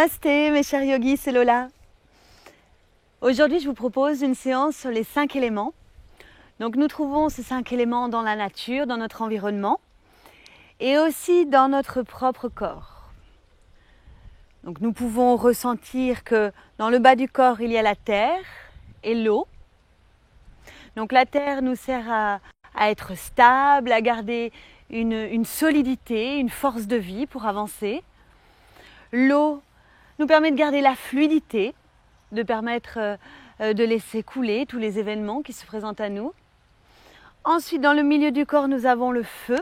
Namasté mes chers yogis, c'est Lola. Aujourd'hui je vous propose une séance sur les 5 éléments. Donc nous trouvons ces 5 éléments dans la nature, dans notre environnement et aussi dans notre propre corps. Donc nous pouvons ressentir que dans le bas du corps il y a la terre et l'eau. Donc la terre nous sert à être stable, à garder une solidité, une force de vie pour avancer. L'eau nous permet de garder la fluidité, de permettre de laisser couler tous les événements qui se présentent à nous. Ensuite, dans le milieu du corps, nous avons le feu.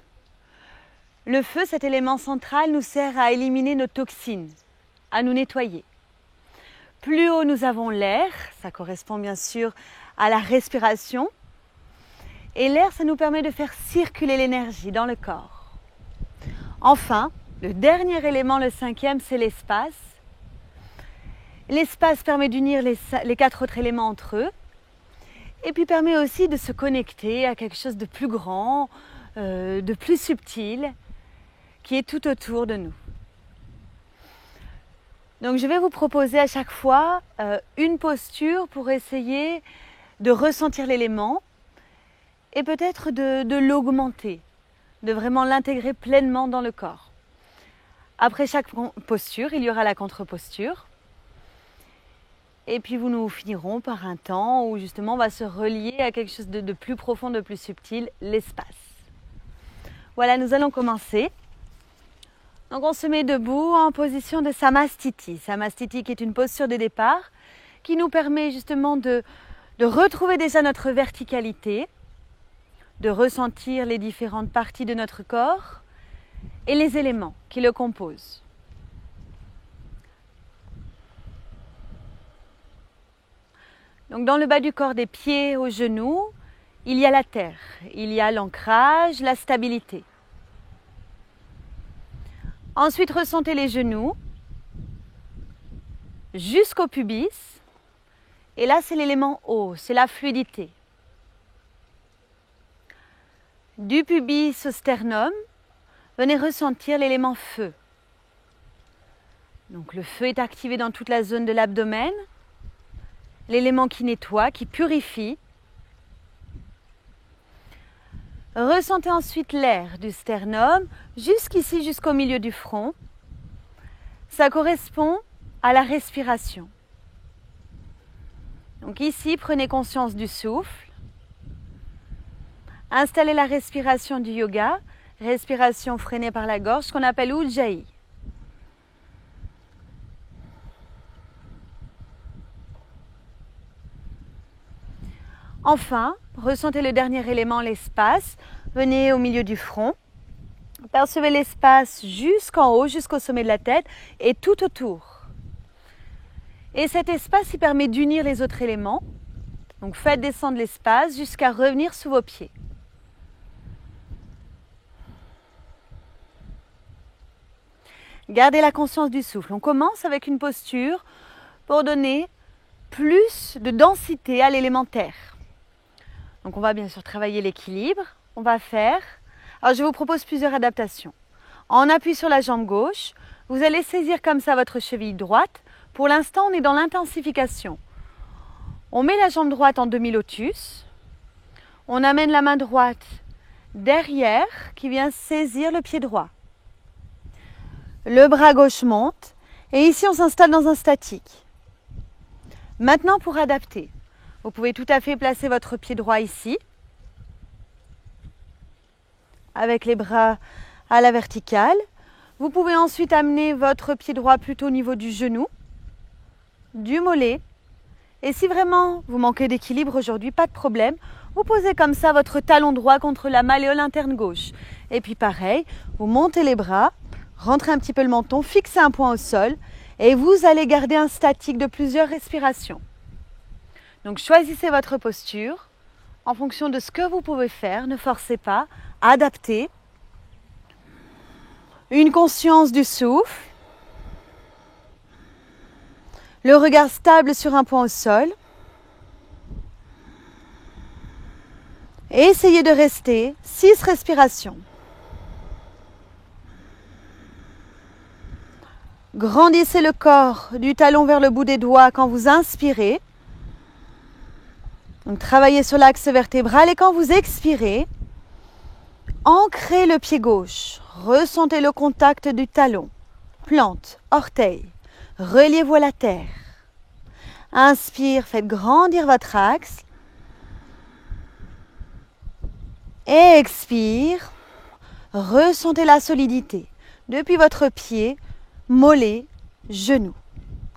Le feu, cet élément central, nous sert à éliminer nos toxines, à nous nettoyer. Plus haut, nous avons l'air, ça correspond bien sûr à la respiration. Et l'air, ça nous permet de faire circuler l'énergie dans le corps. Enfin, le dernier élément, le 5e, c'est l'espace. L'espace permet d'unir les 4 autres éléments entre eux et puis permet aussi de se connecter à quelque chose de plus grand, de plus subtil, qui est tout autour de nous. Donc je vais vous proposer à chaque fois une posture pour essayer de ressentir l'élément et peut-être de l'augmenter, de vraiment l'intégrer pleinement dans le corps. Après chaque posture, il y aura la contre-posture. Et puis nous finirons par un temps où justement on va se relier à quelque chose de plus profond, de plus subtil, l'espace. Voilà, nous allons commencer. Donc on se met debout en position de Samastiti. Samastiti qui est une posture de départ qui nous permet justement de retrouver déjà notre verticalité, de ressentir les différentes parties de notre corps et les éléments qui le composent. Donc dans le bas du corps, des pieds aux genoux, il y a la terre, il y a l'ancrage, la stabilité. Ensuite, ressentez les genoux jusqu'au pubis. Et là, c'est l'élément eau, c'est la fluidité. Du pubis au sternum, venez ressentir l'élément feu. Donc le feu est activé dans toute la zone de l'abdomen. L'élément qui nettoie, qui purifie. Ressentez ensuite l'air du sternum jusqu'ici, jusqu'au milieu du front. Ça correspond à la respiration. Donc ici, prenez conscience du souffle. Installez la respiration du yoga, respiration freinée par la gorge, ce qu'on appelle Ujjayi. Enfin, ressentez le dernier élément, l'espace. Venez au milieu du front. Percevez l'espace jusqu'en haut, jusqu'au sommet de la tête et tout autour. Et cet espace, il permet d'unir les autres éléments. Donc faites descendre l'espace jusqu'à revenir sous vos pieds. Gardez la conscience du souffle. On commence avec une posture pour donner plus de densité à l'élément terre. Donc on va bien sûr travailler l'équilibre. On va faire... Alors je vous propose plusieurs adaptations. En appui sur la jambe gauche, vous allez saisir comme ça votre cheville droite. Pour l'instant, on est dans l'intensification. On met la jambe droite en demi-lotus. On amène la main droite derrière qui vient saisir le pied droit. Le bras gauche monte et ici on s'installe dans un statique. Maintenant pour adapter, vous pouvez tout à fait placer votre pied droit ici, avec les bras à la verticale. Vous pouvez ensuite amener votre pied droit plutôt au niveau du genou, du mollet. Et si vraiment vous manquez d'équilibre aujourd'hui, pas de problème, vous posez comme ça votre talon droit contre la malléole interne gauche. Et puis pareil, vous montez les bras, rentrez un petit peu le menton, fixez un point au sol et vous allez garder un statique de plusieurs respirations. Donc choisissez votre posture en fonction de ce que vous pouvez faire, ne forcez pas, adaptez. Une conscience du souffle, le regard stable sur un point au sol. Et essayez de rester 6 respirations. Grandissez le corps du talon vers le bout des doigts quand vous inspirez. Donc travaillez sur l'axe vertébral et quand vous expirez, ancrez le pied gauche. Ressentez le contact du talon, plante, orteil. Reliez-vous à la terre. Inspire, faites grandir votre axe. Expire, ressentez la solidité depuis votre pied, mollet, genou.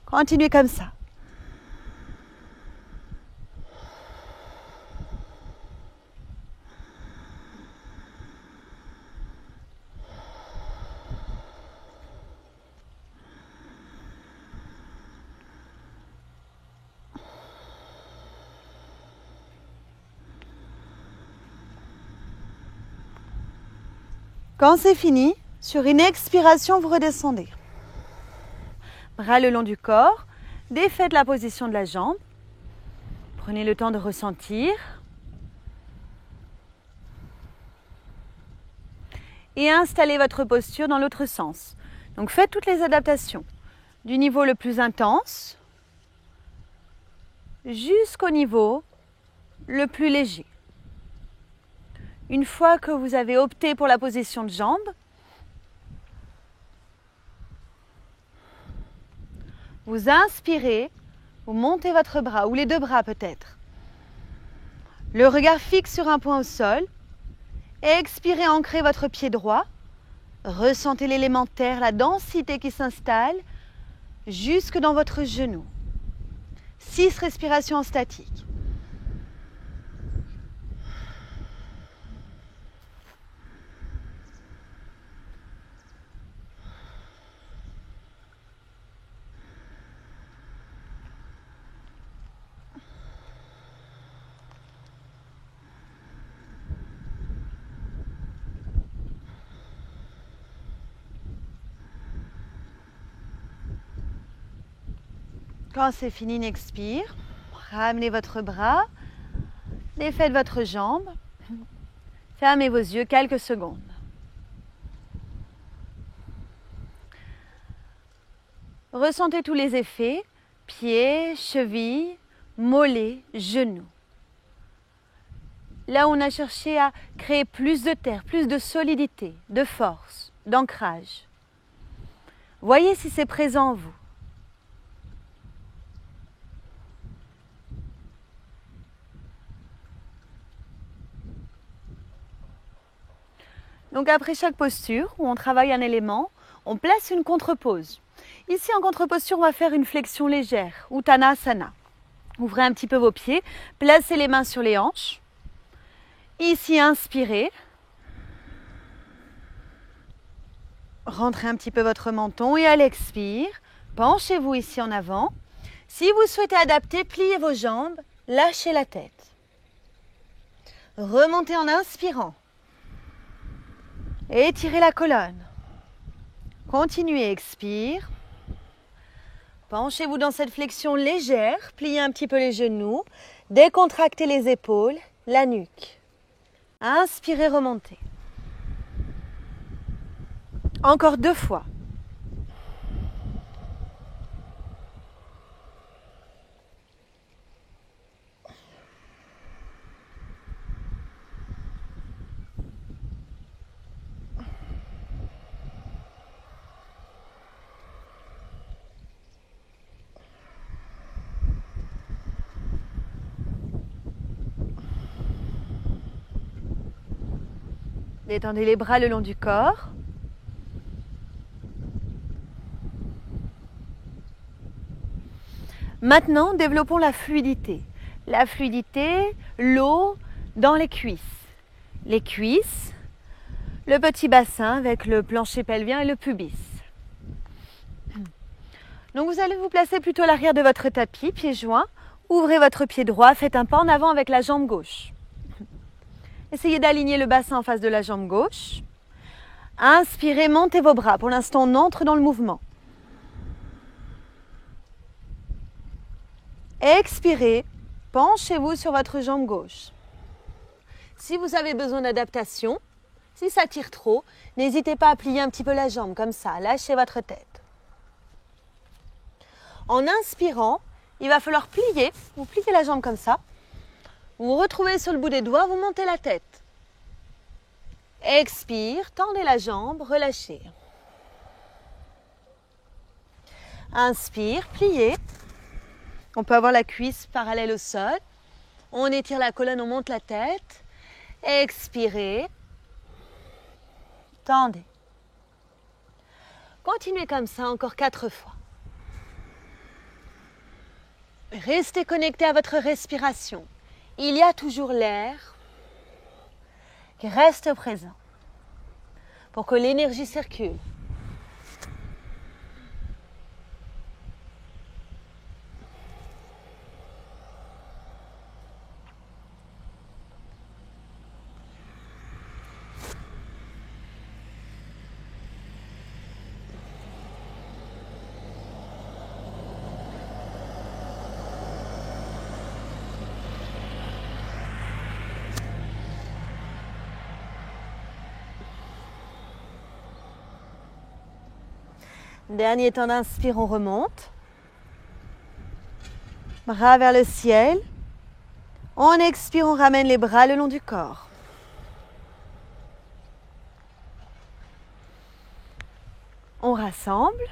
Continuez comme ça. Quand c'est fini, sur une expiration, vous redescendez. Bras le long du corps, défaites la position de la jambe. Prenez le temps de ressentir. Et installez votre posture dans l'autre sens. Donc faites toutes les adaptations, du niveau le plus intense jusqu'au niveau le plus léger. Une fois que vous avez opté pour la position de jambe, vous inspirez, vous montez votre bras, ou les deux bras peut-être. Le regard fixe sur un point au sol. Expirez, ancrez votre pied droit. Ressentez l'élément terre, la densité qui s'installe jusque dans votre genou. 6 respirations statiques. Quand c'est fini, on expire. Ramenez votre bras, défaites votre jambe. Fermez vos yeux quelques secondes. Ressentez tous les effets, pieds, chevilles, mollets, genoux. Là où on a cherché à créer plus de terre, plus de solidité, de force, d'ancrage. Voyez si c'est présent en vous. Donc après chaque posture où on travaille un élément, on place une contre-pose. Ici en contre-posture, on va faire une flexion légère, Uttanasana. Ouvrez un petit peu vos pieds, placez les mains sur les hanches. Ici, inspirez. Rentrez un petit peu votre menton et à l'expire, penchez-vous ici en avant. Si vous souhaitez adapter, pliez vos jambes, lâchez la tête. Remontez en inspirant. Étirez la colonne. Continuez, expire. Penchez-vous dans cette flexion légère, pliez un petit peu les genoux, décontractez les épaules, la nuque. Inspirez, remontez. Encore 2 fois. Détendez les bras le long du corps. Maintenant, développons la fluidité. La fluidité, l'eau dans les cuisses. Les cuisses, le petit bassin avec le plancher pelvien et le pubis. Donc vous allez vous placer plutôt à l'arrière de votre tapis, pieds joints. Ouvrez votre pied droit, faites un pas en avant avec la jambe gauche. Essayez d'aligner le bassin en face de la jambe gauche. Inspirez, montez vos bras. Pour l'instant, on entre dans le mouvement. Expirez, penchez-vous sur votre jambe gauche. Si vous avez besoin d'adaptation, si ça tire trop, n'hésitez pas à plier un petit peu la jambe, comme ça. Lâchez votre tête. En inspirant, il va falloir plier. Vous pliez la jambe comme ça. Vous vous retrouvez sur le bout des doigts, vous montez la tête. Expire, tendez la jambe, relâchez. Inspire, pliez. On peut avoir la cuisse parallèle au sol. On étire la colonne, on monte la tête. Expirez. Tendez. Continuez comme ça encore 4 fois. Restez connecté à votre respiration. Il y a toujours l'air qui reste présent pour que l'énergie circule. Dernier temps d'inspire, on remonte. Bras vers le ciel. On expire, on ramène les bras le long du corps. On rassemble.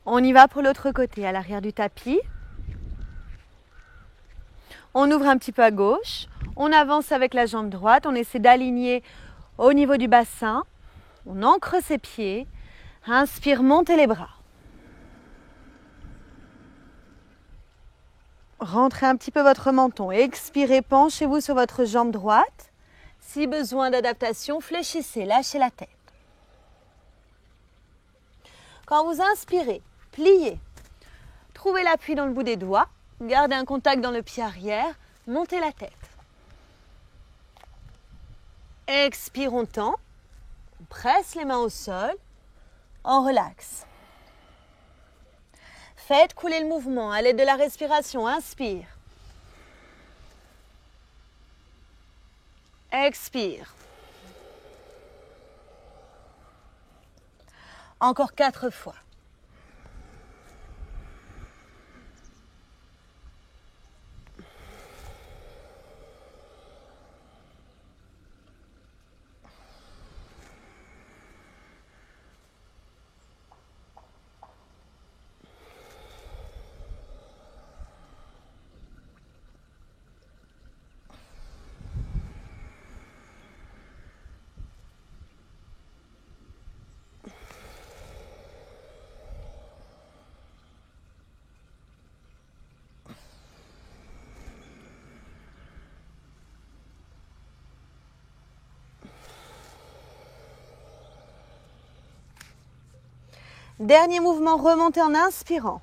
On y va pour l'autre côté, à l'arrière du tapis. On ouvre un petit peu à gauche. On avance avec la jambe droite. On essaie d'aligner au niveau du bassin. On ancre ses pieds. Inspire, montez les bras. Rentrez un petit peu votre menton. Expirez, penchez-vous sur votre jambe droite. Si besoin d'adaptation, fléchissez, lâchez la tête. Quand vous inspirez, pliez. Trouvez l'appui dans le bout des doigts. Gardez un contact dans le pied arrière. Montez la tête. Expire, on tend. On presse les mains au sol. On relaxe. Faites couler le mouvement à l'aide de la respiration. Inspire. Expire. Encore 4 fois. Dernier mouvement, remontez en inspirant.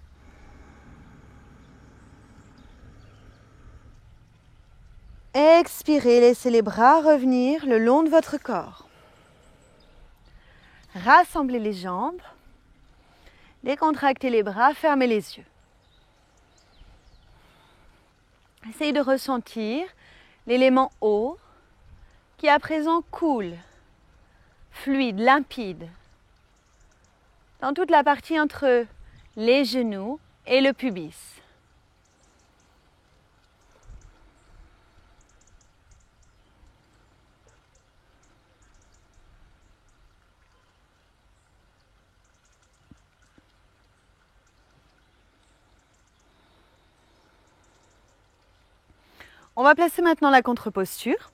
Expirez, laissez les bras revenir le long de votre corps. Rassemblez les jambes. Décontractez les bras, fermez les yeux. Essayez de ressentir l'élément eau qui à présent coule, fluide, limpide, dans toute la partie entre les genoux et le pubis. On va placer maintenant la contre-posture.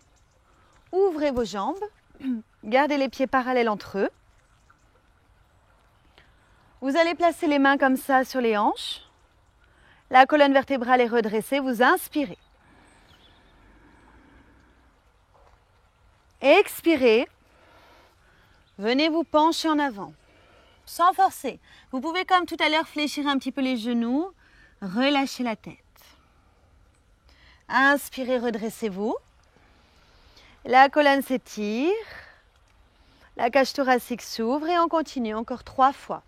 Ouvrez vos jambes, gardez les pieds parallèles entre eux. Vous allez placer les mains comme ça sur les hanches. La colonne vertébrale est redressée, vous inspirez. Expirez. Venez vous pencher en avant, sans forcer. Vous pouvez comme tout à l'heure fléchir un petit peu les genoux, relâchez la tête. Inspirez, redressez-vous. La colonne s'étire. La cage thoracique s'ouvre et on continue encore 3 fois.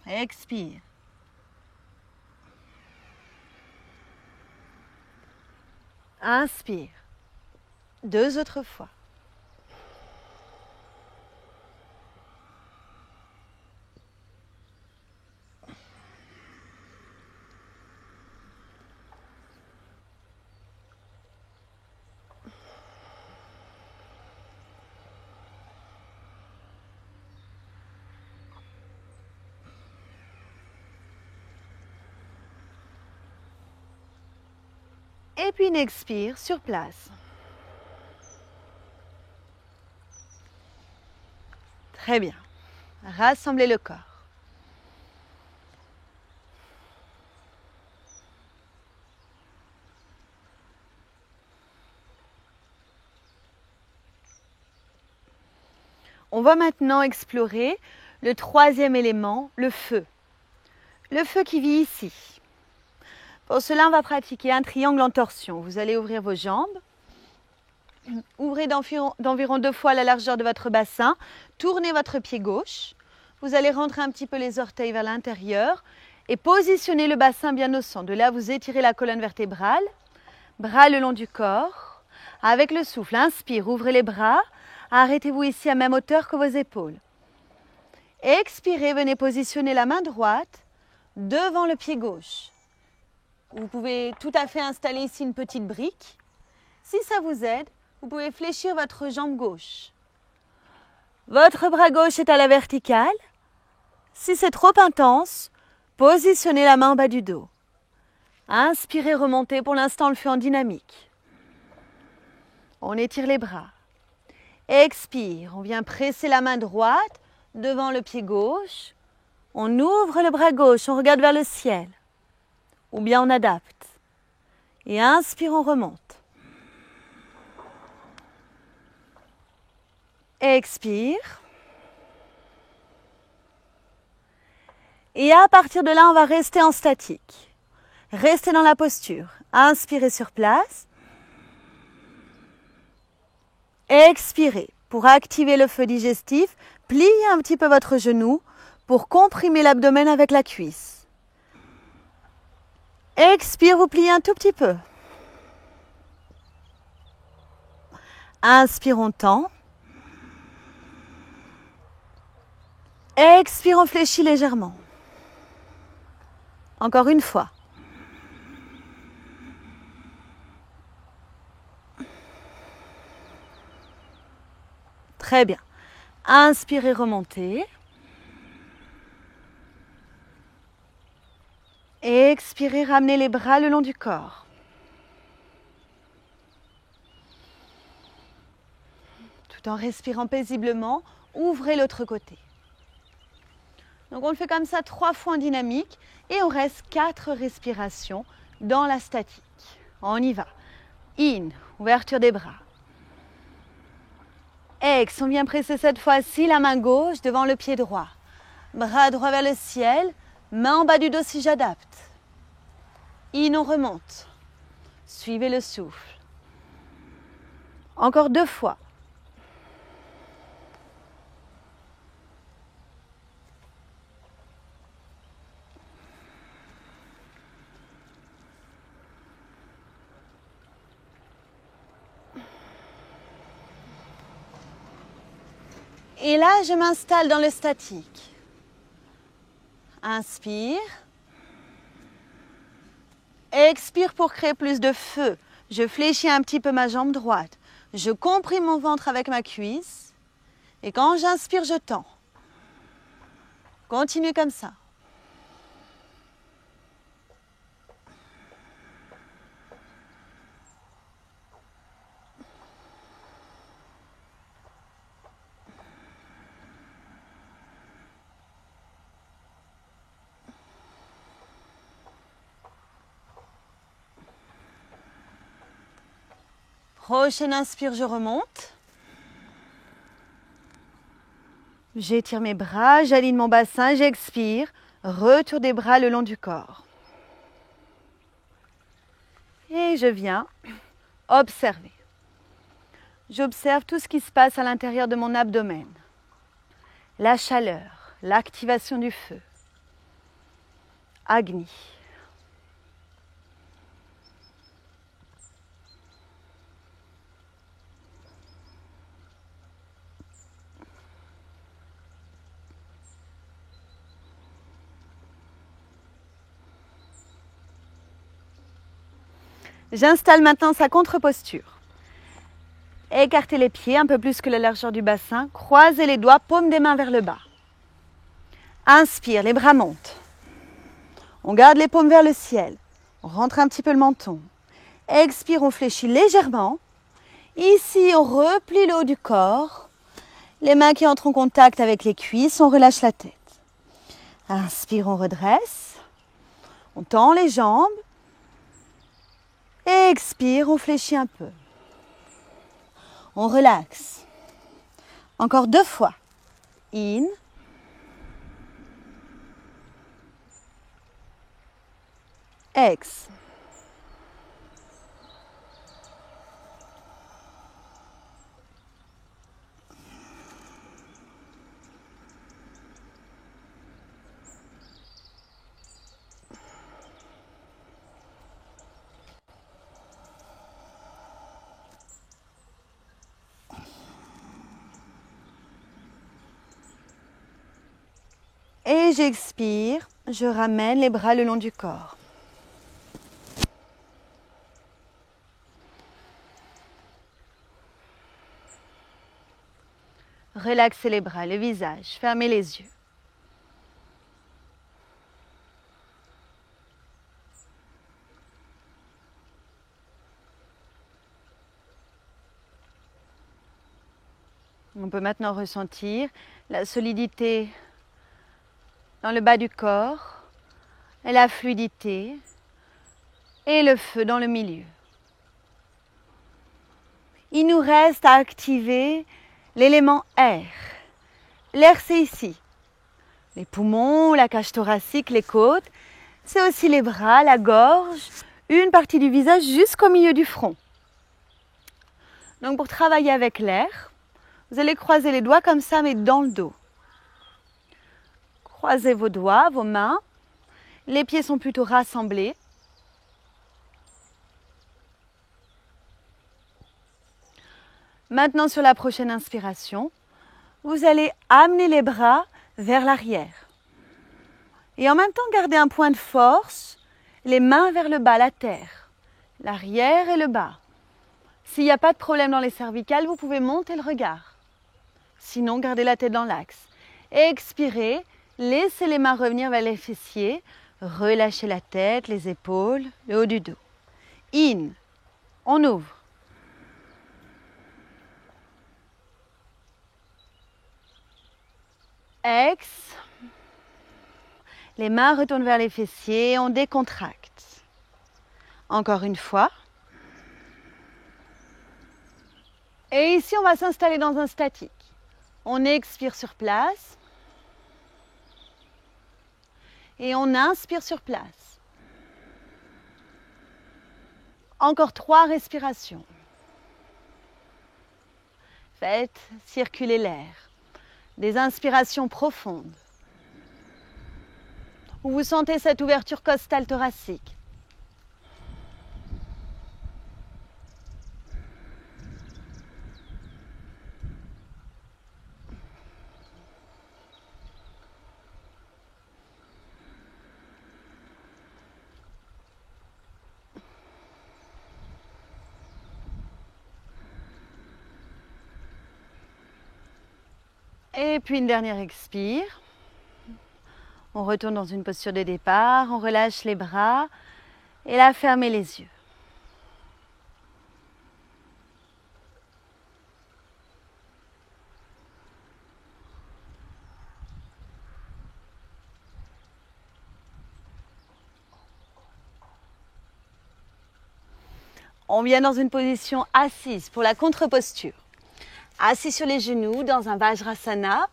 Expire. Inspire. 2 autres fois. Et puis une expire sur place. Très bien. Rassemblez le corps. On va maintenant explorer le 3e élément, le feu. Le feu qui vit ici. Pour cela, on va pratiquer un triangle en torsion. Vous allez ouvrir vos jambes. Ouvrez d'environ 2 fois la largeur de votre bassin. Tournez votre pied gauche. Vous allez rentrer un petit peu les orteils vers l'intérieur et positionnez le bassin bien au centre. De là, vous étirez la colonne vertébrale. Bras le long du corps. Avec le souffle, inspire, ouvrez les bras. Arrêtez-vous ici à même hauteur que vos épaules. Expirez, venez positionner la main droite devant le pied gauche. Vous pouvez tout à fait installer ici une petite brique. Si ça vous aide, vous pouvez fléchir votre jambe gauche. Votre bras gauche est à la verticale. Si c'est trop intense, positionnez la main en bas du dos. Inspirez, remontez. Pour l'instant, on le fait en dynamique. On étire les bras. Expire, on vient presser la main droite devant le pied gauche. On ouvre le bras gauche, on regarde vers le ciel. Ou bien on adapte. Et inspire, on remonte. Expire. Et à partir de là, on va rester en statique. Restez dans la posture. Inspirez sur place. Expirez. Pour activer le feu digestif, pliez un petit peu votre genou pour comprimer l'abdomen avec la cuisse. Expire, vous pliez un tout petit peu. Inspire, on tend. Expire, on fléchit légèrement. Encore une fois. Très bien. Inspirez, remontez. Expirez, ramenez les bras le long du corps. Tout en respirant paisiblement, ouvrez l'autre côté. Donc on le fait comme ça 3 fois en dynamique et on reste 4 respirations dans la statique. On y va. In, ouverture des bras. Ex, on vient presser cette fois-ci la main gauche devant le pied droit. Bras droit vers le ciel, main en bas du dos si j'adapte. In, on remonte. Suivez le souffle. Encore 2 fois. Et là, je m'installe dans le statique. Inspire. Expire pour créer plus de feu. Je fléchis un petit peu ma jambe droite. Je comprime mon ventre avec ma cuisse. Et quand j'inspire, je tends. Continue comme ça. Prochaine inspire, je remonte. J'étire mes bras, j'aligne mon bassin, j'expire. Retour des bras le long du corps. Et je viens observer. J'observe tout ce qui se passe à l'intérieur de mon abdomen. La chaleur, l'activation du feu. Agni. J'installe maintenant sa contre-posture. Écartez les pieds un peu plus que la largeur du bassin. Croisez les doigts, paume des mains vers le bas. Inspire, les bras montent. On garde les paumes vers le ciel. On rentre un petit peu le menton. Expire, on fléchit légèrement. Ici, on replie le haut du corps. Les mains qui entrent en contact avec les cuisses, on relâche la tête. Inspire, on redresse. On tend les jambes. Expire, on fléchit un peu. On relaxe. Encore 2 fois. In. Ex. Et j'expire, je ramène les bras le long du corps. Relaxez les bras, le visage, fermez les yeux. On peut maintenant ressentir la solidité dans le bas du corps, et la fluidité et le feu dans le milieu. Il nous reste à activer l'élément air. L'air, c'est ici. Les poumons, la cage thoracique, les côtes. C'est aussi les bras, la gorge, une partie du visage jusqu'au milieu du front. Donc pour travailler avec l'air, vous allez croiser les doigts comme ça, mais dans le dos. Croisez vos doigts, vos mains. Les pieds sont plutôt rassemblés. Maintenant, sur la prochaine inspiration, vous allez amener les bras vers l'arrière. Et en même temps, gardez un point de force, les mains vers le bas, la terre. L'arrière et le bas. S'il n'y a pas de problème dans les cervicales, vous pouvez monter le regard. Sinon, gardez la tête dans l'axe. Expirez, laissez les mains revenir vers les fessiers. Relâchez la tête, les épaules, le haut du dos. In, on ouvre. Ex, les mains retournent vers les fessiers, on décontracte. Encore une fois. Et ici, on va s'installer dans un statique. On expire sur place. Et on inspire sur place. Encore 3 respirations. Faites circuler l'air. Des inspirations profondes. Où vous sentez cette ouverture costale thoracique. Et puis une dernière expire. On retourne dans une posture de départ, on relâche les bras et là, fermez les yeux. On vient dans une position assise pour la contre-posture. Assis sur les genoux dans un Vajrasana,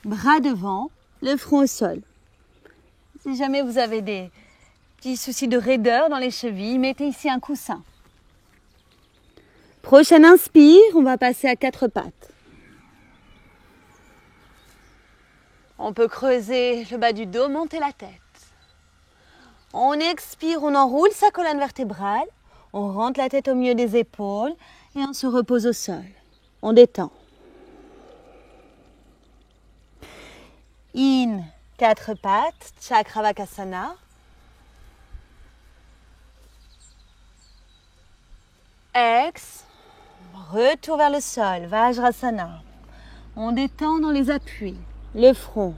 bras devant, le front au sol. Si jamais vous avez des petits soucis de raideur dans les chevilles, mettez ici un coussin. Prochaine inspire, on va passer à 4 pattes. On peut creuser le bas du dos, monter la tête. On expire, on enroule sa colonne vertébrale, on rentre la tête au milieu des épaules et on se repose au sol. On détend. In, 4 pattes, Chakravakasana. Ex. Retour vers le sol, Vajrasana. On détend dans les appuis, le front,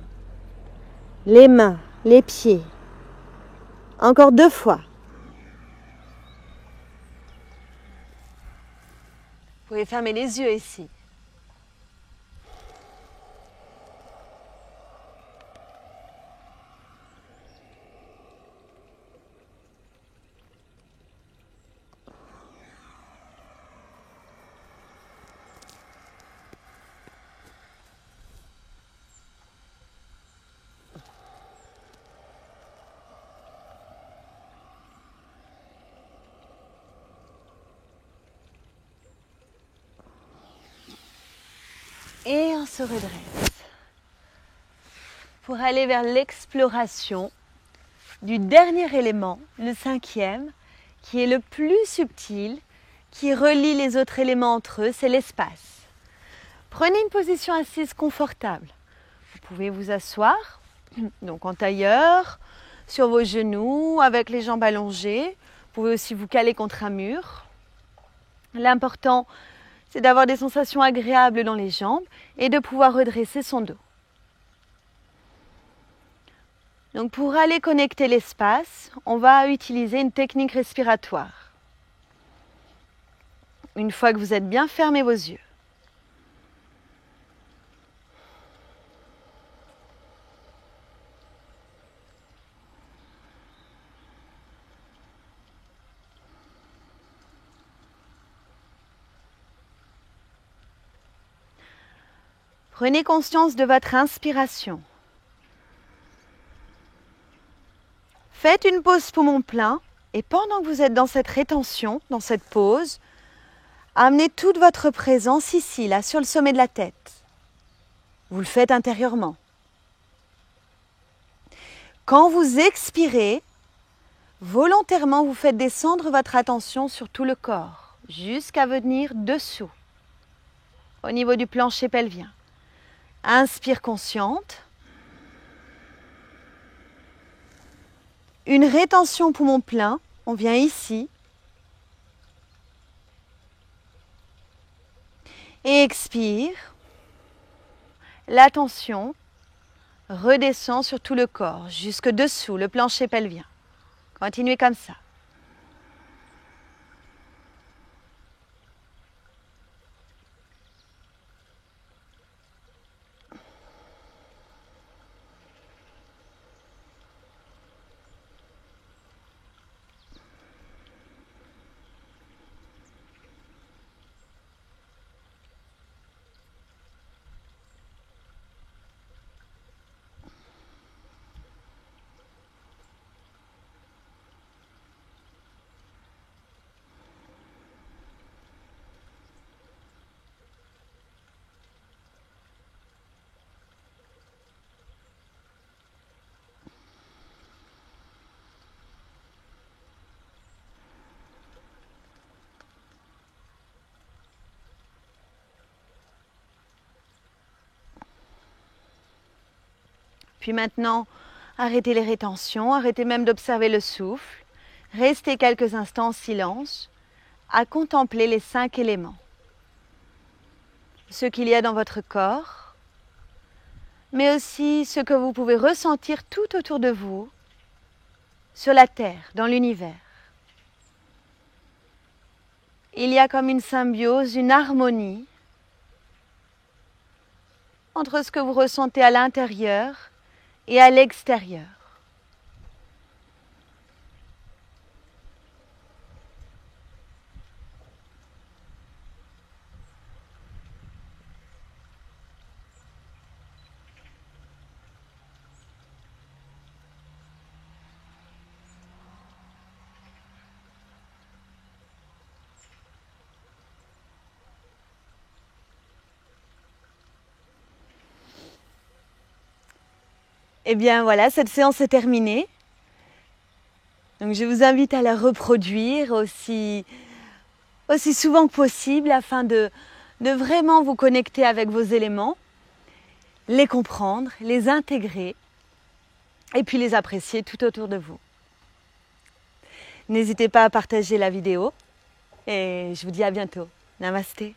les mains, les pieds. Encore 2 fois. Vous pouvez fermer les yeux ici. Et on se redresse pour aller vers l'exploration du dernier élément, le 5e, qui est le plus subtil, qui relie les autres éléments entre eux, c'est l'espace. Prenez une position assise confortable. Vous pouvez vous asseoir, donc en tailleur, sur vos genoux, avec les jambes allongées. Vous pouvez aussi vous caler contre un mur. L'important, c'est d'avoir des sensations agréables dans les jambes et de pouvoir redresser son dos. Donc pour aller connecter l'espace, on va utiliser une technique respiratoire. Une fois que vous êtes bien fermé vos yeux. Prenez conscience de votre inspiration. Faites une pause poumon plein et pendant que vous êtes dans cette rétention, dans cette pause, amenez toute votre présence ici, là, sur le sommet de la tête. Vous le faites intérieurement. Quand vous expirez, volontairement, vous faites descendre votre attention sur tout le corps, jusqu'à venir dessous, au niveau du plancher pelvien. Inspire consciente. Une rétention poumon plein, on vient ici. Et expire. L'attention redescend sur tout le corps, jusque dessous, le plancher pelvien. Continuez comme ça. Puis maintenant, arrêtez les rétentions, arrêtez même d'observer le souffle. Restez quelques instants en silence à contempler les 5 éléments. Ce qu'il y a dans votre corps, mais aussi ce que vous pouvez ressentir tout autour de vous, sur la Terre, dans l'univers. Il y a comme une symbiose, une harmonie entre ce que vous ressentez à l'intérieur et à l'extérieur. Eh bien voilà, cette séance est terminée. Donc je vous invite à la reproduire aussi souvent que possible afin de vraiment vous connecter avec vos éléments, les comprendre, les intégrer et puis les apprécier tout autour de vous. N'hésitez pas à partager la vidéo Et je vous dis à bientôt. Namasté.